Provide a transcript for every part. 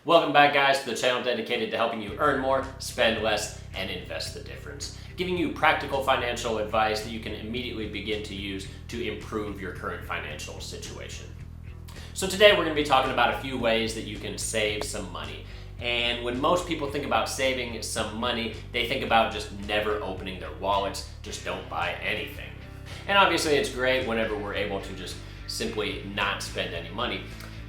Welcome back, guys, to the channel dedicated to helping you earn more, spend less, and invest the difference. Giving you practical financial advice that you can immediately begin to use to improve your current financial situation. So today we're going to be talking about a few ways that you can save some money. And when most people think about saving some money, they think about just never opening their wallets, just don't buy anything. And obviously it's great whenever we're able to just simply not spend any money.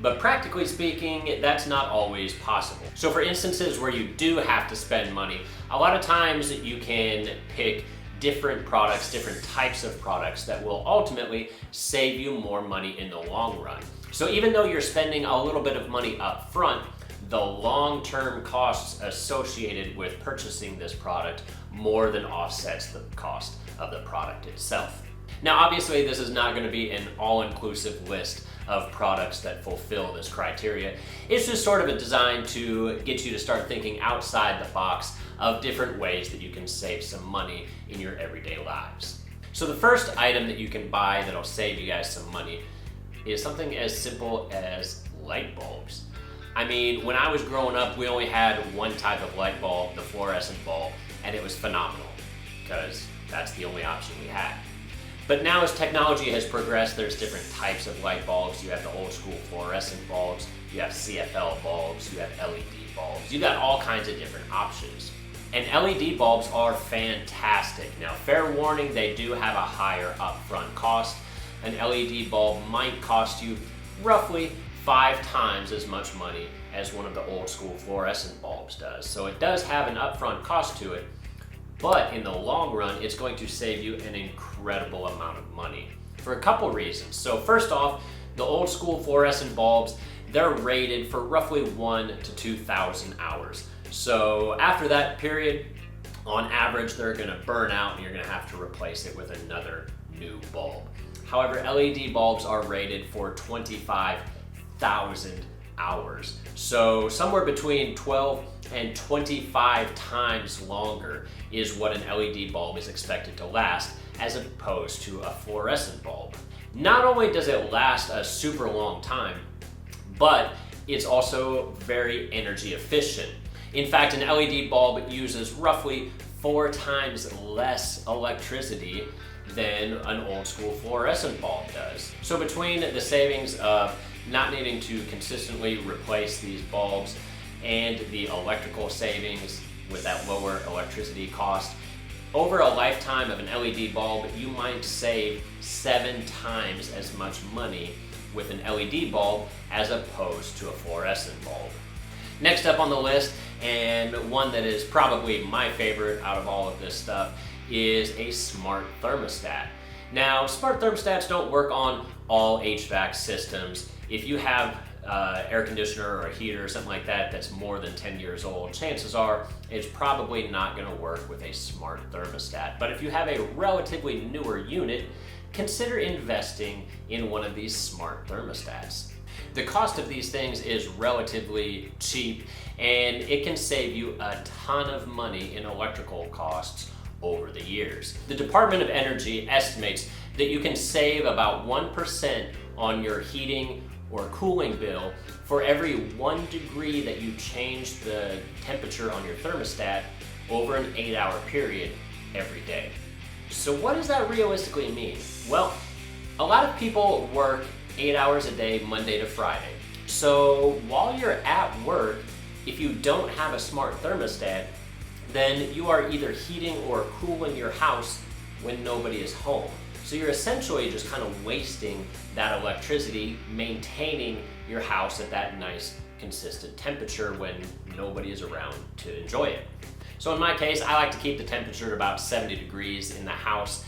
But practically speaking, that's not always possible. So for instances where you do have to spend money, a lot of times you can pick different products, different types of products that will ultimately save you more money in the long run. So even though you're spending a little bit of money up front, the long-term costs associated with purchasing this product more than offsets the cost of the product itself. Now, obviously, this is not going to be an all-inclusive list of products that fulfill this criteria. It's just sort of a design to get you to start thinking outside the box of different ways that you can save some money in your everyday lives. So the first item that you can buy that'll save you guys some money is something as simple as light bulbs. I mean, when I was growing up, we only had one type of light bulb, the fluorescent bulb, and it was phenomenal because that's the only option we had. But now as technology has progressed, there's different types of light bulbs. You have the old school fluorescent bulbs, you have CFL bulbs, you have LED bulbs. You got all kinds of different options. And LED bulbs are fantastic. Now, fair warning, they do have a higher upfront cost. An LED bulb might cost you roughly 5 times as much money as one of the old school fluorescent bulbs does. So it does have an upfront cost to it, but in the long run, it's going to save you an incredible amount of money for a couple reasons. So first off, the old school fluorescent bulbs, they're rated for roughly 1,000 to 2,000 hours. So after that period, on average, they're gonna burn out and you're gonna have to replace it with another new bulb. However, LED bulbs are rated for 25,000 hours. So somewhere between 12 and 25 times longer is what an LED bulb is expected to last as opposed to a fluorescent bulb. Not only does it last a super long time, but it's also very energy efficient. In fact, an LED bulb uses roughly 4 times less electricity than an old school fluorescent bulb does. So between the savings of not needing to consistently replace these bulbs and the electrical savings with that lower electricity cost, over a lifetime of an LED bulb, you might save 7 times as much money with an LED bulb as opposed to a fluorescent bulb. Next up on the list, and one that is probably my favorite out of all of this stuff, is a smart thermostat. Now, smart thermostats don't work on all HVAC systems. If you have air conditioner or a heater or something like that that's more than 10 years old, chances are it's probably not going to work with a smart thermostat. But if you have a relatively newer unit, consider investing in one of these smart thermostats. The cost of these things is relatively cheap, and it can save you a ton of money in electrical costs over the years. The Department of Energy estimates that you can save about 1% on your heating or cooling bill for every 1 degree that you change the temperature on your thermostat over an 8-hour period every day. So what does that realistically mean? Well, a lot of people work 8 hours a day, Monday to Friday. So while you're at work, if you don't have a smart thermostat, then you are either heating or cooling your house when nobody is home. So you're essentially just kind of wasting that electricity, maintaining your house at that nice, consistent temperature when nobody is around to enjoy it. So in my case, I like to keep the temperature at about 70 degrees in the house.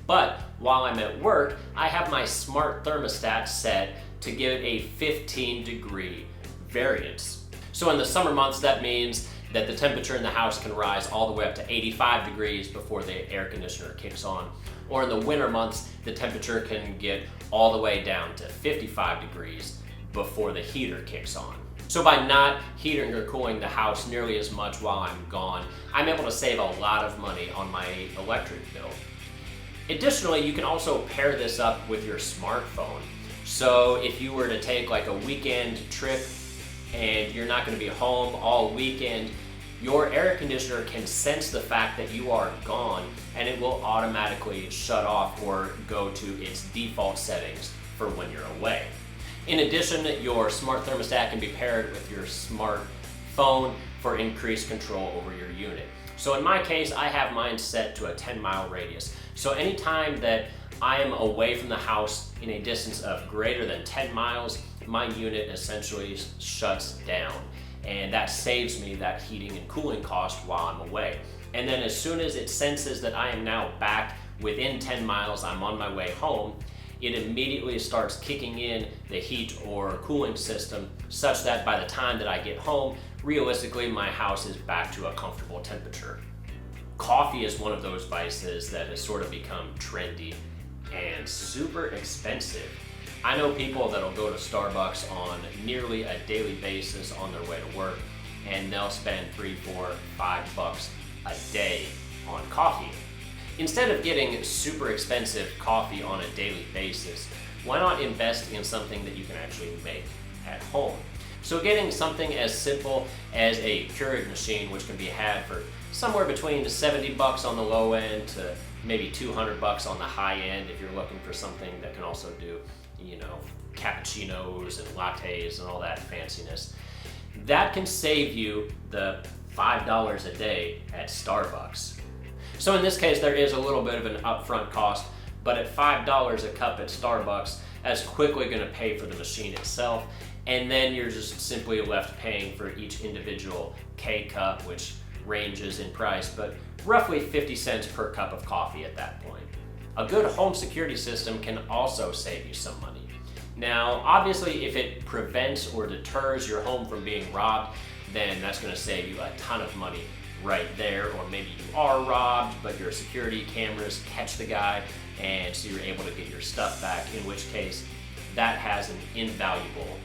But while I'm at work, I have my smart thermostat set to give it a 15-degree variance. So in the summer months, that means that the temperature in the house can rise all the way up to 85 degrees before the air conditioner kicks on. Or in the winter months, the temperature can get all the way down to 55 degrees before the heater kicks on. So by not heating or cooling the house nearly as much while I'm gone, I'm able to save a lot of money on my electric bill. Additionally, you can also pair this up with your smartphone. So if you were to take like a weekend trip and you're not going to be home all weekend, your air conditioner can sense the fact that you are gone, and it will automatically shut off or go to its default settings for when you're away. In addition, your smart thermostat can be paired with your smart phone for increased control over your unit. So in my case, I have mine set to a 10-mile radius. So anytime that I am away from the house in a distance of greater than 10 miles, my unit essentially shuts down. And that saves me that heating and cooling cost while I'm away. And then as soon as it senses that I am now back within 10 miles, I'm on my way home, it immediately starts kicking in the heat or cooling system such that by the time that I get home, realistically, my house is back to a comfortable temperature. Coffee is one of those vices that has sort of become trendy and super expensive. I know people that'll go to Starbucks on nearly a daily basis on their way to work, and they'll spend $3, $4, $5 a day on coffee. Instead of getting super expensive coffee on a daily basis, why not invest in something that you can actually make at home? So getting something as simple as a Keurig machine, which can be had for somewhere between $70 on the low end to maybe $200 on the high end if you're looking for something that can also do, cappuccinos and lattes and all that fanciness. That can save you the $5 a day at Starbucks. So in this case, there is a little bit of an upfront cost, but at $5 a cup at Starbucks, that's quickly going to pay for the machine itself, and then you're just simply left paying for each individual K-cup, which ranges in price, but roughly 50 cents per cup of coffee at that point. A good home security system can also save you some money. Now, obviously, if it prevents or deters your home from being robbed, then that's going to save you a ton of money right there. Or maybe you are robbed, but your security cameras catch the guy, and so you're able to get your stuff back, in which case that has an invaluable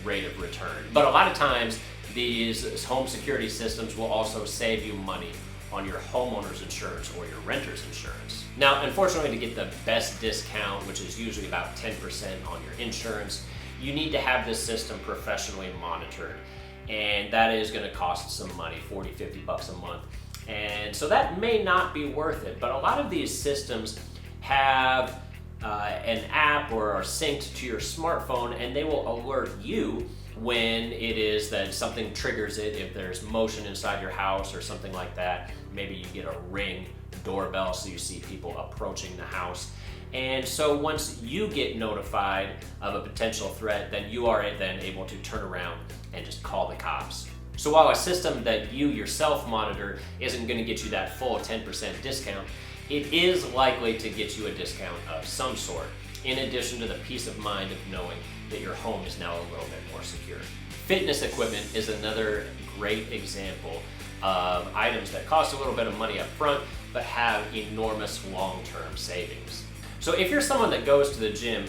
rate of return. But a lot of times, these home security systems will also save you money on your homeowner's insurance or your renter's insurance. Now, unfortunately, to get the best discount, which is usually about 10% on your insurance, you need to have this system professionally monitored. And that is going to cost some money, $40, $50 a month. And so that may not be worth it. But a lot of these systems have an app or are synced to your smartphone, and they will alert you when it is that something triggers it. If there's motion inside your house or something like that, maybe you get a Ring doorbell so you see people approaching the house. And so once you get notified of a potential threat, then you are then able to turn around and just call the cops. So while a system that you yourself monitor isn't going to get you that full 10% discount, it is likely to get you a discount of some sort, in addition to the peace of mind of knowing that your home is now a little bit more secure. Fitness equipment is another great example of items that cost a little bit of money up front, but have enormous long-term savings. So if you're someone that goes to the gym,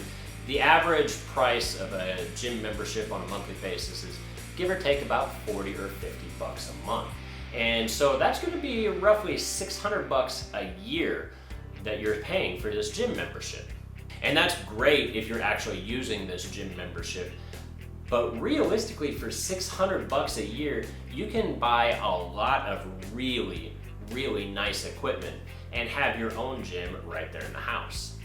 the average price of a gym membership on a monthly basis is give or take about $40 or $50 a month. And so that's going to be roughly $600 a year that you're paying for this gym membership. And that's great if you're actually using this gym membership. But realistically, for $600 a year, you can buy a lot of really, really nice equipment and have your own gym right there in the house.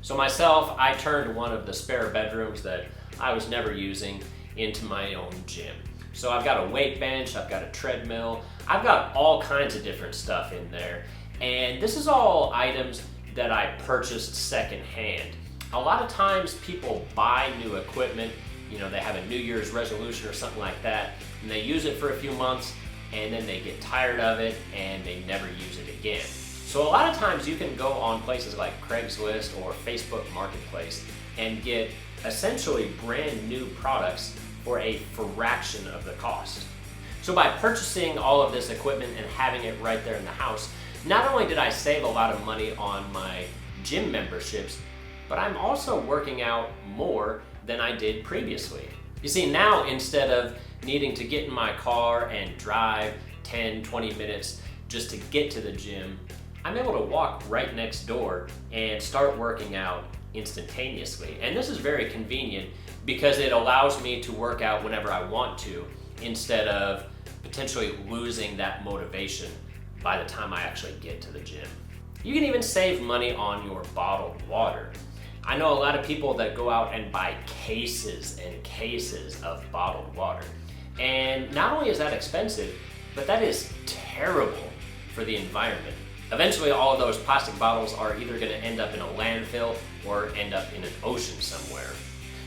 So myself, I turned one of the spare bedrooms that I was never using into my own gym. So I've got a weight bench, I've got a treadmill, I've got all kinds of different stuff in there. And this is all items that I purchased secondhand. A lot of times people buy new equipment, they have a New Year's resolution or something like that, and they use it for a few months, and then they get tired of it, and they never use it again. So a lot of times you can go on places like Craigslist or Facebook Marketplace and get essentially brand new products for a fraction of the cost. So by purchasing all of this equipment and having it right there in the house, not only did I save a lot of money on my gym memberships, but I'm also working out more than I did previously. You see, now instead of needing to get in my car and drive 10, 20 minutes just to get to the gym, I'm able to walk right next door and start working out instantaneously. And this is very convenient because it allows me to work out whenever I want to instead of potentially losing that motivation by the time I actually get to the gym. You can even save money on your bottled water. I know a lot of people that go out and buy cases and cases of bottled water. And not only is that expensive, but that is terrible for the environment. Eventually, all of those plastic bottles are either going to end up in a landfill or end up in an ocean somewhere.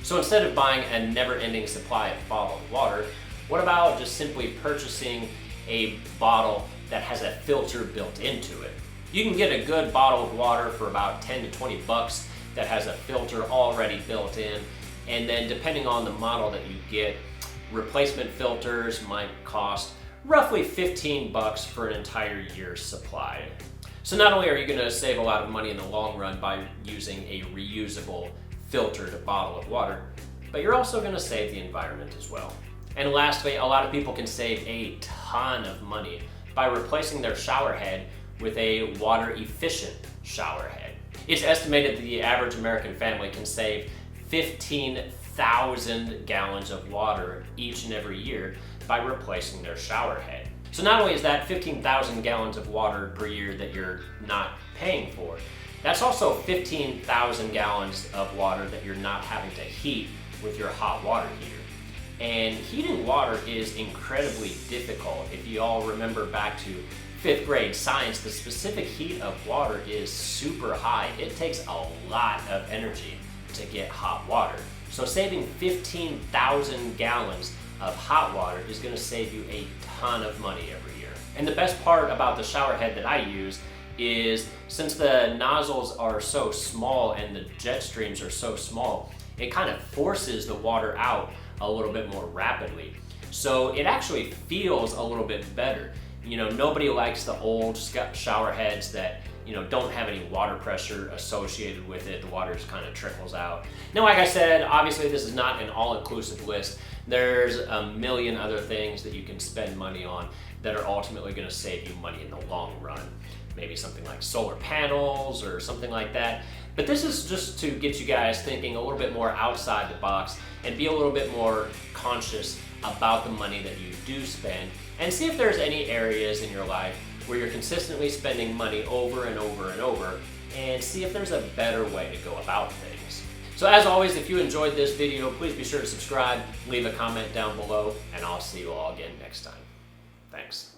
So instead of buying a never-ending supply of bottled water, what about just simply purchasing a bottle that has a filter built into it? You can get a good bottle of water for about 10 to 20 bucks that has a filter already built in, and then depending on the model that you get, replacement filters might cost roughly 15 bucks for an entire year's supply. So not only are you going to save a lot of money in the long run by using a reusable filtered bottle of water, but you're also going to save the environment as well. And lastly, a lot of people can save a ton of money by replacing their shower head with a water efficient shower head. It's estimated that the average American family can save 15,000 gallons of water each and every year by replacing their shower head. So not only is that 15,000 gallons of water per year that you're not paying for, that's also 15,000 gallons of water that you're not having to heat with your hot water heater. And heating water is incredibly difficult. If you all remember back to 5th grade science, the specific heat of water is super high. It takes a lot of energy to get hot water. So saving 15,000 gallons of hot water is going to save you a ton of money every year. And the best part about the shower head that I use is since the nozzles are so small and the jet streams are so small, it kind of forces the water out a little bit more rapidly. So it actually feels a little bit better. You know, nobody likes the old shower heads that, you know, don't have any water pressure associated with it. The water just kind of trickles out. Now, like I said, obviously this is not an all-inclusive list. There's a million other things that you can spend money on that are ultimately going to save you money in the long run. Maybe something like solar panels or something like that. But this is just to get you guys thinking a little bit more outside the box and be a little bit more conscious about the money that you do spend, and see if there's any areas in your life where you're consistently spending money over and over and over, and see if there's a better way to go about things. So as always, if you enjoyed this video, please be sure to subscribe, leave a comment down below, and I'll see you all again next time. Thanks.